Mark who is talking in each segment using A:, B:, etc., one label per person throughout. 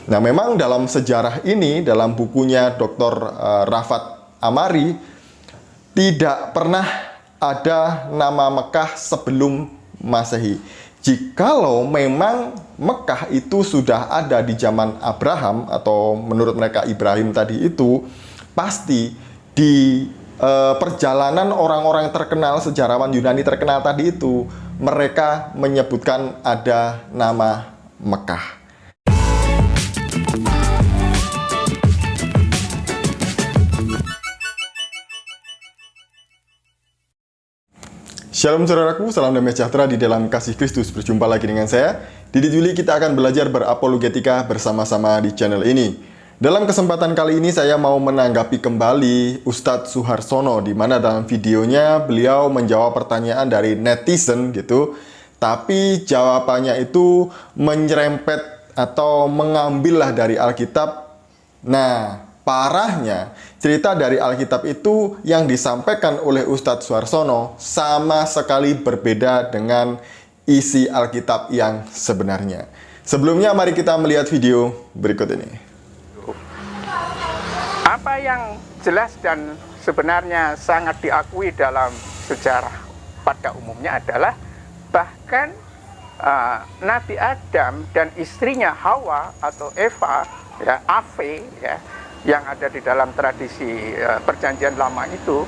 A: Nah, memang dalam sejarah ini, dalam bukunya Dr. Rafat Amari, tidak pernah ada nama Mekah sebelum Masehi. Jikalau memang Mekah itu sudah ada di zaman Abraham, atau menurut mereka Ibrahim tadi itu, pasti di perjalanan orang-orang terkenal, sejarawan Yunani terkenal tadi itu, mereka menyebutkan ada nama Mekah. Shalom saudaraku, salam damai sejahtera di dalam kasih Kristus. Berjumpa lagi dengan saya, Didi Juli. Kita akan belajar berapologetika bersama-sama di channel ini. Dalam kesempatan kali ini saya mau menanggapi kembali Ustadz Suharsono, di mana dalam videonya beliau menjawab pertanyaan dari netizen gitu, tapi jawabannya itu menyerempet atau mengambillah dari Alkitab. Nah, parahnya cerita dari Alkitab itu yang disampaikan oleh Ustadz Suharsono sama sekali berbeda dengan isi Alkitab yang sebenarnya. Sebelumnya mari kita melihat video berikut ini.
B: Apa yang jelas dan sebenarnya sangat diakui dalam sejarah pada umumnya adalah bahkan Nabi Adam dan istrinya Hawa atau Eva, ya, Ave, ya, yang ada di dalam tradisi perjanjian lama itu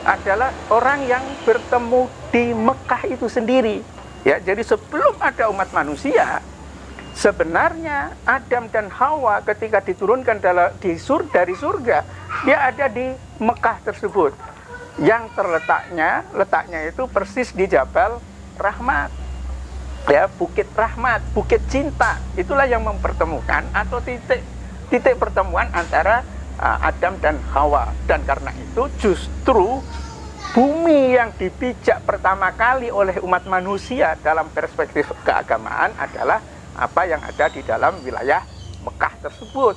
B: adalah orang yang bertemu di Mekah itu sendiri. Ya, jadi sebelum ada umat manusia, sebenarnya Adam dan Hawa ketika diturunkan dari surga, dia ada di Mekah tersebut, yang letaknya itu persis di Jabal Rahmat, ya, Bukit Rahmat, Bukit Cinta. Itulah yang mempertemukan atau titik pertemuan antara Adam dan Hawa. Dan karena itu justru bumi yang dipijak pertama kali oleh umat manusia dalam perspektif keagamaan adalah apa yang ada di dalam wilayah Mekah tersebut,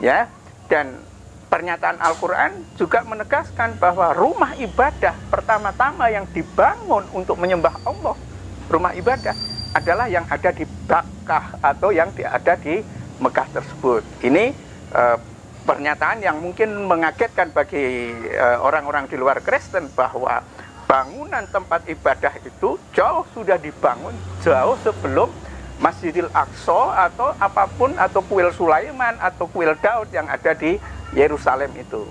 B: ya. Dan pernyataan Al-Quran juga menegaskan bahwa rumah ibadah pertama-tama yang dibangun untuk menyembah Allah, rumah ibadah, adalah yang ada di Bakkah atau yang ada di Mekah tersebut. Ini pernyataan yang mungkin mengagetkan bagi orang-orang di luar Kristen, bahwa bangunan tempat ibadah itu sudah dibangun jauh sebelum Masjidil Aqsa atau apapun, atau kuil Sulaiman atau kuil Daud yang ada di Yerusalem itu.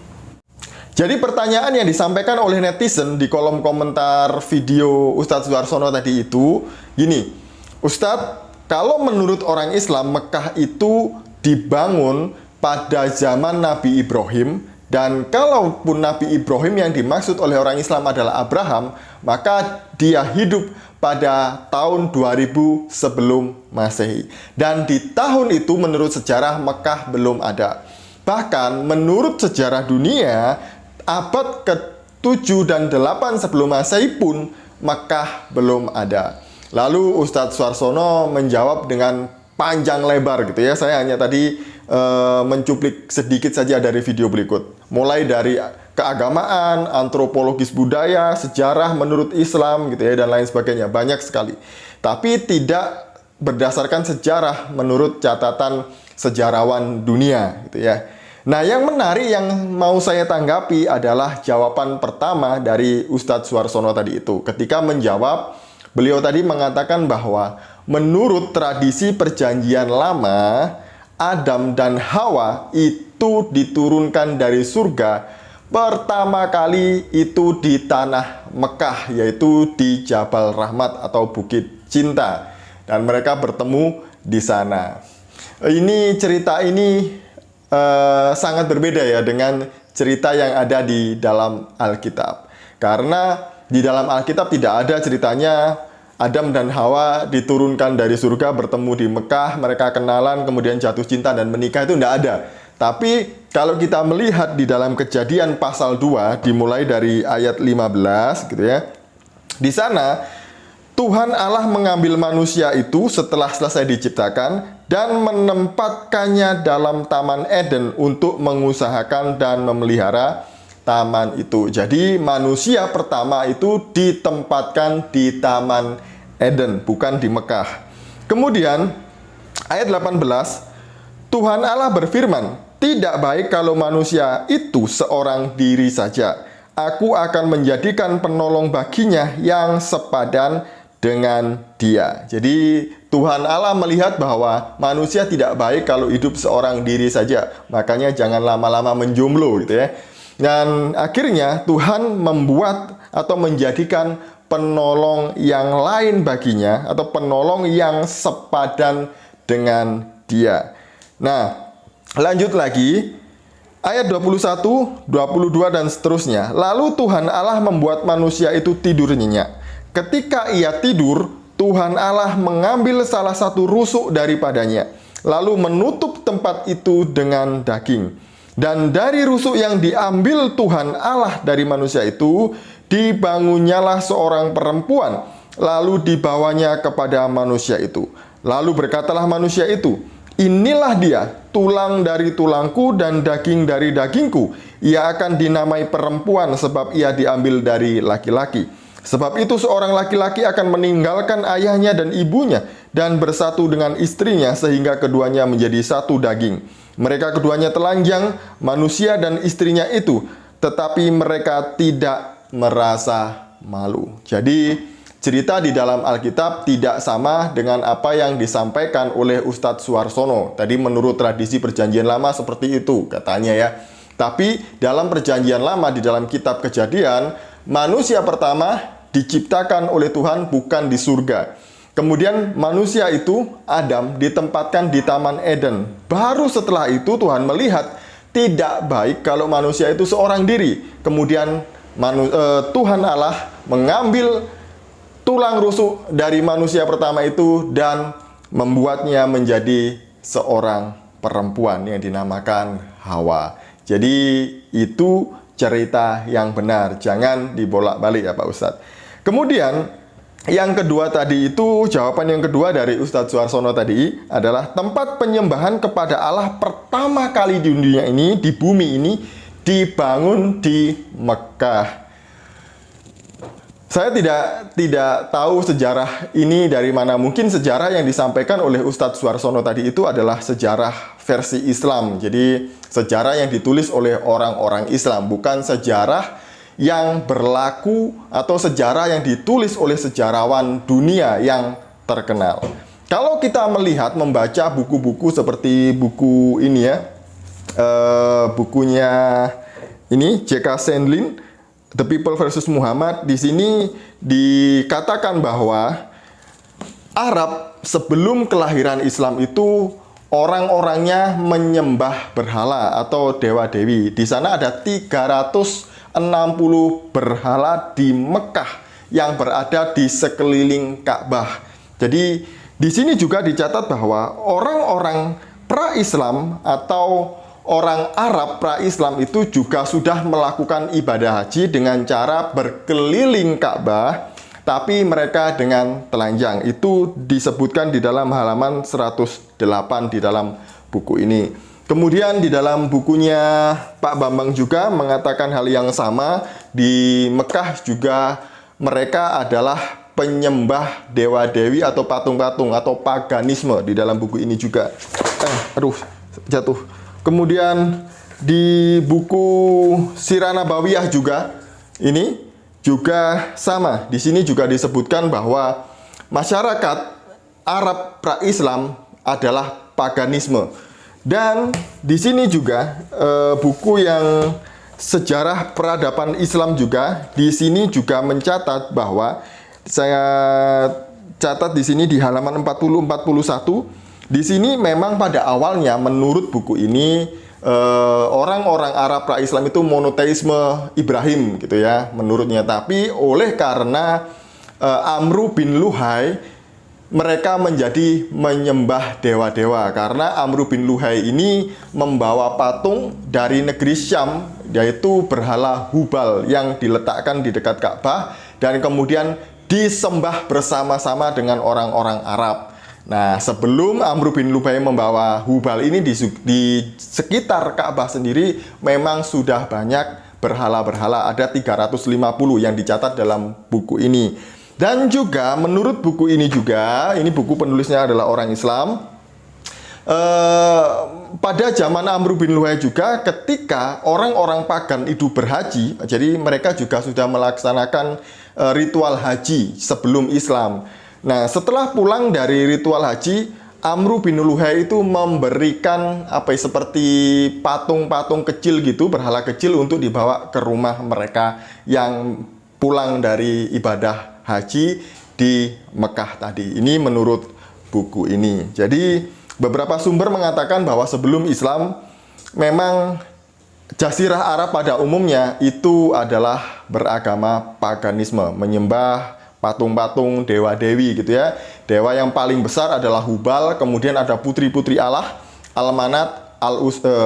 A: Jadi pertanyaan yang disampaikan oleh netizen di kolom komentar video Ustadz Suharsono tadi itu gini, Ustadz, kalau menurut orang Islam Mekah itu dibangun pada zaman Nabi Ibrahim, dan kalaupun Nabi Ibrahim yang dimaksud oleh orang Islam adalah Abraham, maka dia hidup pada tahun 2000 sebelum Masehi. Dan di tahun itu menurut sejarah Mekah belum ada. Bahkan menurut sejarah dunia, abad ke-7 dan 8 sebelum Masehi pun Mekah belum ada. Lalu Ustadz Suharsono menjawab dengan panjang lebar gitu ya. Saya hanya tadi mencuplik sedikit saja dari video berikut. Mulai dari keagamaan, antropologis budaya, sejarah menurut Islam gitu ya, dan lain sebagainya, banyak sekali. Tapi tidak berdasarkan sejarah menurut catatan sejarawan dunia gitu ya. Nah, yang menarik yang mau saya tanggapi adalah jawaban pertama dari Ustadz Suharsono tadi itu. Ketika menjawab, beliau tadi mengatakan bahwa menurut tradisi perjanjian lama, Adam dan Hawa itu diturunkan dari surga pertama kali itu di tanah Mekah, yaitu di Jabal Rahmat atau Bukit Cinta, dan mereka bertemu di sana. Ini cerita ini sangat berbeda ya dengan cerita yang ada di dalam Alkitab, karena di dalam Alkitab tidak ada ceritanya Adam dan Hawa diturunkan dari surga, bertemu di Mekah, mereka kenalan, kemudian jatuh cinta dan menikah. Itu tidak ada. Tapi kalau kita melihat di dalam Kejadian pasal 2, dimulai dari ayat 15 gitu ya. Di sana Tuhan Allah mengambil manusia itu setelah selesai diciptakan dan menempatkannya dalam Taman Eden untuk mengusahakan dan memelihara taman itu. Jadi manusia pertama itu ditempatkan di Taman Eden, bukan di Mekah. Kemudian ayat 18, Tuhan Allah berfirman, "Tidak baik kalau manusia itu seorang diri saja. Aku akan menjadikan penolong baginya yang sepadan dengan dia." Jadi Tuhan Allah melihat bahwa manusia tidak baik kalau hidup seorang diri saja. Makanya jangan lama-lama menjomblo gitu ya. Dan akhirnya Tuhan membuat atau menjadikan penolong yang lain baginya, atau penolong yang sepadan dengan dia. Nah, lanjut lagi ayat 21, 22 dan seterusnya. Lalu Tuhan Allah membuat manusia itu tidur nyenyak. Ketika ia tidur, Tuhan Allah mengambil salah satu rusuk daripadanya, lalu menutup tempat itu dengan daging. Dan dari rusuk yang diambil Tuhan Allah dari manusia itu, dibangunnyalah seorang perempuan, lalu dibawanya kepada manusia itu. Lalu berkatalah manusia itu, "Inilah dia, tulang dari tulangku dan daging dari dagingku. Ia akan dinamai perempuan sebab ia diambil dari laki-laki. Sebab itu seorang laki-laki akan meninggalkan ayahnya dan ibunya dan bersatu dengan istrinya sehingga keduanya menjadi satu daging. Mereka keduanya telanjang, manusia dan istrinya itu, tetapi mereka tidak merasa malu." Jadi cerita di dalam Alkitab tidak sama dengan apa yang disampaikan oleh Ustadz Suarsono. Tadi menurut tradisi perjanjian lama seperti itu katanya ya. Tapi dalam perjanjian lama di dalam kitab Kejadian, manusia pertama diciptakan oleh Tuhan bukan di surga. Kemudian manusia itu, Adam, ditempatkan di Taman Eden. Baru setelah itu Tuhan melihat tidak baik kalau manusia itu seorang diri. Kemudian Tuhan Allah mengambil tulang rusuk dari manusia pertama itu dan membuatnya menjadi seorang perempuan yang dinamakan Hawa. Jadi itu cerita yang benar, jangan dibolak-balik ya Pak Ustadz. Kemudian yang kedua tadi itu, jawaban yang kedua dari Ustadz Suarsono tadi adalah tempat penyembahan kepada Allah pertama kali di dunia ini, di bumi ini, dibangun di Mekah. Saya tidak tahu sejarah ini dari mana. Mungkin sejarah yang disampaikan oleh Ustadz Suarsono tadi itu adalah sejarah versi Islam. Jadi sejarah yang ditulis oleh orang-orang Islam, bukan sejarah yang berlaku atau sejarah yang ditulis oleh sejarawan dunia yang terkenal. Kalau kita melihat, membaca buku-buku seperti buku ini ya, bukunya ini J.K. Sandlin, The People versus Muhammad, di sini dikatakan bahwa Arab sebelum kelahiran Islam itu orang-orangnya menyembah berhala atau dewa-dewi. Di sana ada 360 berhala di Mekah yang berada di sekeliling Ka'bah. Jadi di sini juga dicatat bahwa orang-orang pra-Islam atau orang Arab pra-Islam itu juga sudah melakukan ibadah haji dengan cara berkeliling Ka'bah, tapi mereka dengan telanjang. Itu disebutkan di dalam halaman 108 di dalam buku ini. Kemudian di dalam bukunya Pak Bambang juga mengatakan hal yang sama. Di Mekah juga mereka adalah penyembah dewa-dewi atau patung-patung atau paganisme di dalam buku ini juga. Jatuh. Kemudian di buku Sirah Nabawiyah juga ini juga sama. Di sini juga disebutkan bahwa masyarakat Arab pra-Islam adalah paganisme. Dan di sini juga buku yang Sejarah Peradaban Islam juga di sini juga mencatat bahwa saya catat di sini di halaman 40-41. Di sini memang pada awalnya menurut buku ini orang-orang Arab pra-Islam itu monoteisme Ibrahim gitu ya menurutnya. Tapi oleh karena Amru bin Luhai, mereka menjadi menyembah dewa-dewa karena Amru bin Luhai ini membawa patung dari negeri Syam, yaitu berhala Hubal yang diletakkan di dekat Ka'bah dan kemudian disembah bersama-sama dengan orang-orang Arab. Nah, sebelum Amru bin Luhai membawa Hubal ini di sekitar Ka'bah sendiri memang sudah banyak berhala-berhala, ada 350 yang dicatat dalam buku ini. Dan juga menurut buku ini juga, ini buku penulisnya adalah orang Islam, pada zaman Amr bin Luhai juga ketika orang-orang pagan itu berhaji, jadi mereka juga sudah melaksanakan ritual haji sebelum Islam. Nah, setelah pulang dari ritual haji, Amr bin Luhai itu memberikan seperti patung-patung kecil gitu, berhala kecil untuk dibawa ke rumah mereka yang pulang dari ibadah haji di Mekah tadi. Ini menurut buku ini. Jadi beberapa sumber mengatakan bahwa sebelum Islam memang Jazirah Arab pada umumnya itu adalah beragama paganisme, menyembah patung-patung dewa-dewi gitu ya. Dewa yang paling besar adalah Hubal, kemudian ada putri-putri Allah, Al-Manat,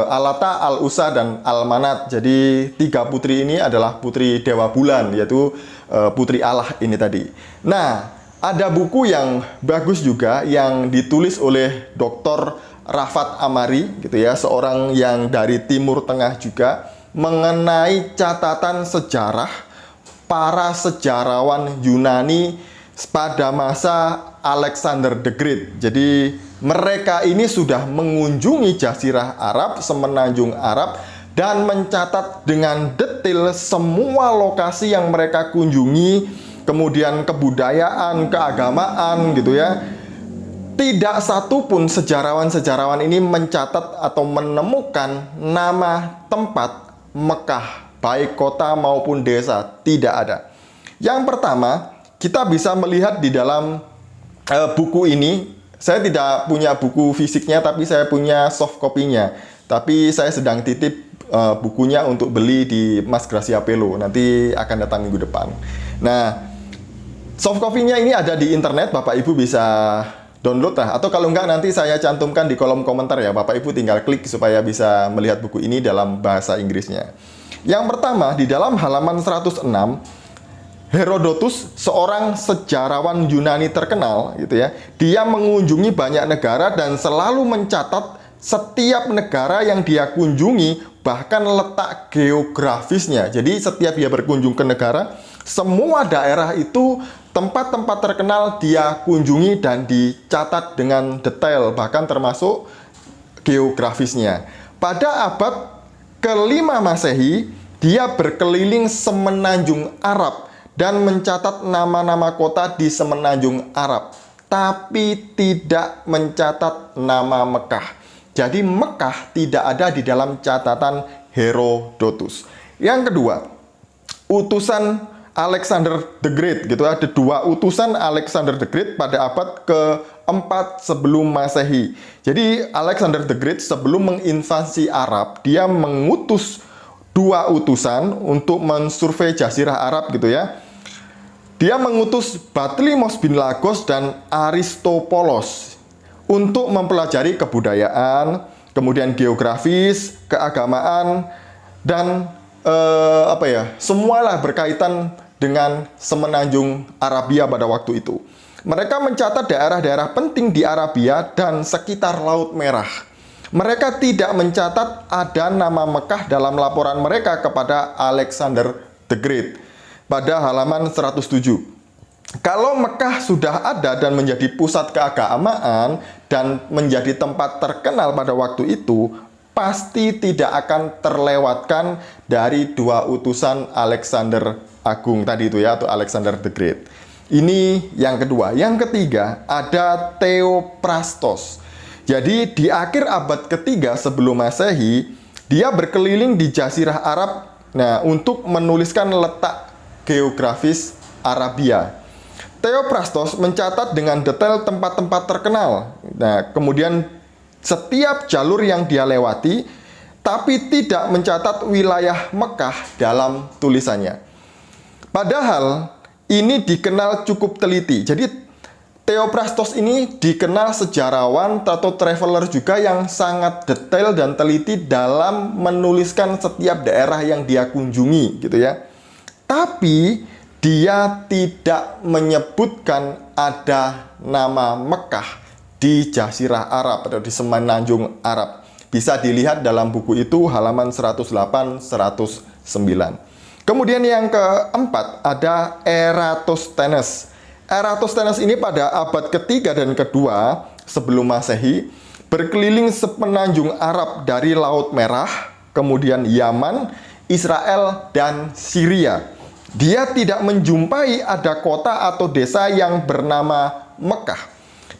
A: Alata, Al-Usa, dan Al-Manat. Jadi 3 putri ini adalah putri dewa bulan, yaitu putri Allah ini tadi. Nah, ada buku yang bagus juga yang ditulis oleh Dr. Rafat Amari gitu ya, seorang yang dari Timur Tengah juga, mengenai catatan sejarah para sejarawan Yunani pada masa Alexander the Great. Jadi mereka ini sudah mengunjungi Jazirah Arab, semenanjung Arab, dan mencatat dengan detail semua lokasi yang mereka kunjungi, kemudian kebudayaan, keagamaan gitu ya. Tidak satu pun sejarawan-sejarawan ini mencatat atau menemukan nama tempat Mekah, baik kota maupun desa, tidak ada. Yang pertama, kita bisa melihat di dalam buku ini. Saya tidak punya buku fisiknya, tapi saya punya soft copy-nya. Tapi saya sedang titip bukunya untuk beli di Mas Gracia Pelo. Nanti akan datang minggu depan. Nah, soft copy-nya ini ada di internet, Bapak Ibu bisa download lah. Atau kalau enggak, nanti saya cantumkan di kolom komentar ya. Bapak Ibu tinggal klik supaya bisa melihat buku ini dalam bahasa Inggrisnya. Yang pertama, di dalam halaman 106, Herodotus, seorang sejarawan Yunani terkenal gitu ya, dia mengunjungi banyak negara dan selalu mencatat setiap negara yang dia kunjungi, bahkan letak geografisnya. Jadi setiap dia berkunjung ke negara, semua daerah itu, tempat-tempat terkenal dia kunjungi dan dicatat dengan detail, bahkan termasuk geografisnya. Pada abad ke-5 Masehi, dia berkeliling semenanjung Arab dan mencatat nama-nama kota di semenanjung Arab, tapi tidak mencatat nama Mekah. Jadi Mekah tidak ada di dalam catatan Herodotus. Yang kedua, utusan Alexander the Great gitu. Ada 2 utusan Alexander the Great pada abad ke-4 sebelum Masehi. Jadi Alexander the Great sebelum menginvasi Arab, dia mengutus 2 utusan untuk mensurvei Jazirah Arab gitu ya. Dia mengutus Batlimos bin Lagos dan Aristopolos untuk mempelajari kebudayaan, kemudian geografis, keagamaan, dan semualah berkaitan dengan semenanjung Arabia pada waktu itu. Mereka mencatat daerah-daerah penting di Arabia dan sekitar Laut Merah. Mereka tidak mencatat ada nama Mekah dalam laporan mereka kepada Alexander the Great. Pada halaman 107. Kalau Mekah sudah ada dan menjadi pusat keagamaan dan menjadi tempat terkenal pada waktu itu, pasti tidak akan terlewatkan dari 2 utusan Alexander Agung tadi itu ya, atau Alexander the Great. Ini yang kedua. Yang ketiga, ada Theophrastos. Jadi di akhir abad ke-3 sebelum Masehi, dia berkeliling di Jazirah Arab untuk menuliskan letak geografis Arabia. Theophrastos mencatat dengan detail tempat-tempat terkenal. Nah, kemudian setiap jalur yang dia lewati, tapi tidak mencatat wilayah Mekah dalam tulisannya. Padahal ini dikenal cukup teliti. Jadi Theophrastos ini dikenal sejarawan atau traveler juga yang sangat detail dan teliti dalam menuliskan setiap daerah yang dia kunjungi gitu ya. Tapi dia tidak menyebutkan ada nama Mekah di Jazirah Arab atau di semenanjung Arab. Bisa dilihat dalam buku itu halaman 108-109. Kemudian yang keempat ada Eratosthenes. Eratosthenes ini pada abad ke-3 dan ke-2 sebelum Masehi, berkeliling sepenanjung Arab dari Laut Merah, kemudian Yaman, Israel, dan Syria. Dia tidak menjumpai ada kota atau desa yang bernama Mekah.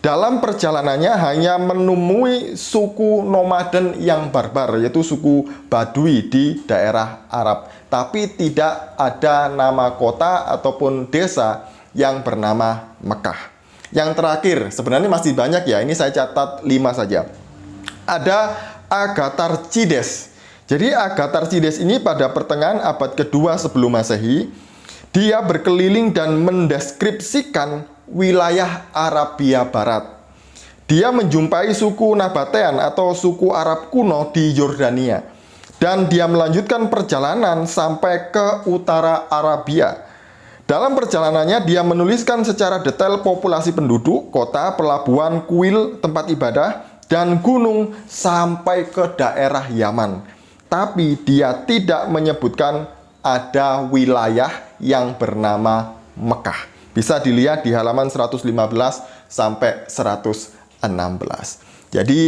A: Dalam perjalanannya hanya menemui suku nomaden yang barbar, yaitu suku Badui di daerah Arab. Tapi tidak ada nama kota ataupun desa yang bernama Mekah. Yang terakhir, sebenarnya masih banyak ya, ini saya catat 5 saja. Ada Agatharchides. Jadi Agatharchides ini pada pertengahan abad kedua sebelum Masehi, dia berkeliling dan mendeskripsikan wilayah Arabia Barat. Dia menjumpai suku Nabatean atau suku Arab kuno di Yordania. Dan dia melanjutkan perjalanan sampai ke utara Arabia. Dalam perjalanannya dia menuliskan secara detail populasi penduduk, kota, pelabuhan, kuil, tempat ibadah, dan gunung sampai ke daerah Yaman. Tapi dia tidak menyebutkan ada wilayah yang bernama Mekah. Bisa dilihat di halaman 115 sampai 116. Jadi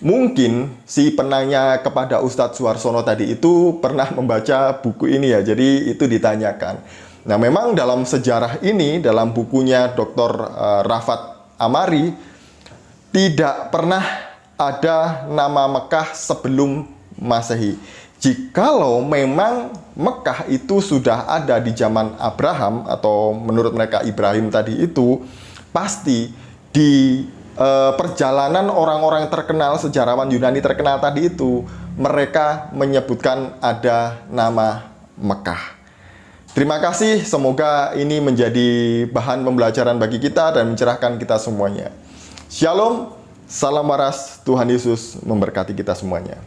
A: mungkin si penanya kepada Ustadz Suharsono tadi itu pernah membaca buku ini ya. Jadi itu ditanyakan. Nah, memang dalam sejarah ini, dalam bukunya Dr. Rafat Amari, tidak pernah ada nama Mekah sebelum Masehi. Jikalau memang Mekah itu sudah ada di zaman Abraham, atau menurut mereka Ibrahim tadi itu, pasti di perjalanan orang-orang terkenal, sejarawan Yunani terkenal tadi itu, mereka menyebutkan ada nama Mekah. Terima kasih, semoga ini menjadi bahan pembelajaran bagi kita dan mencerahkan kita semuanya. Shalom, salam waras, Tuhan Yesus memberkati kita semuanya.